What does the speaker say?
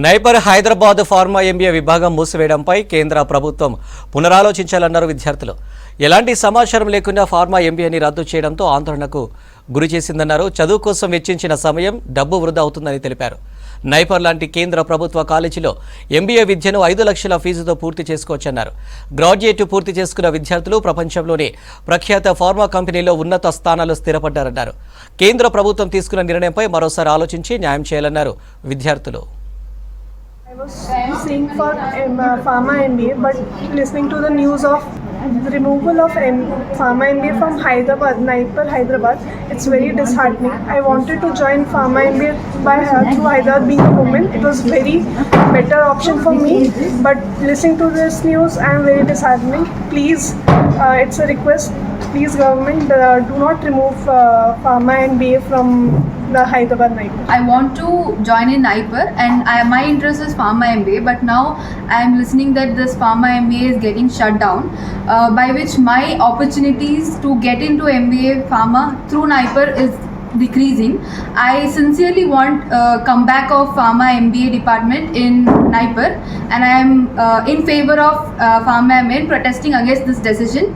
NIPER Hyderabad pharma MBA విభాగం మూసివేయడంపై కేంద్ర ప్రభుత్వం పునరాలోచించాలన్నారు విద్యార్థులు. ఎలాంటి సమాచారం లేకుండా ఫార్మా ఎంబీఏని రద్దు చేయడంతో ఆందోళనకు గురి చేసిందన్నారు. చదువు కోసం వెచ్చించిన సమయం, డబ్బు వృధా అవుతుందని తెలిపారు. నైపర్ లాంటి కేంద్ర ప్రభుత్వ కాలేజీలో ఎంబీఏ విద్యను 5 లక్షల ఫీజుతో పూర్తి చేసుకోవచ్చన్నారు. గ్రాడ్యుయేట్ పూర్తి చేసుకున్న విద్యార్థులు ప్రపంచంలోనే ప్రఖ్యాత ఫార్మా కంపెనీలో ఉన్నత స్థానాల్లో స్థిరపడ్డారన్నారు. కేంద్ర ప్రభుత్వం తీసుకున్న నిర్ణయంపై మరోసారి ఆలోచించి న్యాయం చేయాలన్నారు విద్యార్థులు. I was seeing for pharma MBA, but listening to the news of the removal of pharma MBA from Hyderabad, Naipur, Hyderabad, it's very disheartening. I wanted to join pharma MBA through Hyderabad being a woman. It was very better option for me, but listening to this news, I am very disheartening. Please, it's a request. Please, government, do not remove pharma MBA from the Hyderabad Naipur. I want to join in Naipur and my interest is pharma MBA, but now I am listening that this pharma MBA is getting shut down, by which my opportunities to get into MBA pharma through Naipur is decreasing. I sincerely want comeback of pharma MBA department in Naipur, and I am in favor of pharma MBA, protesting against this decision.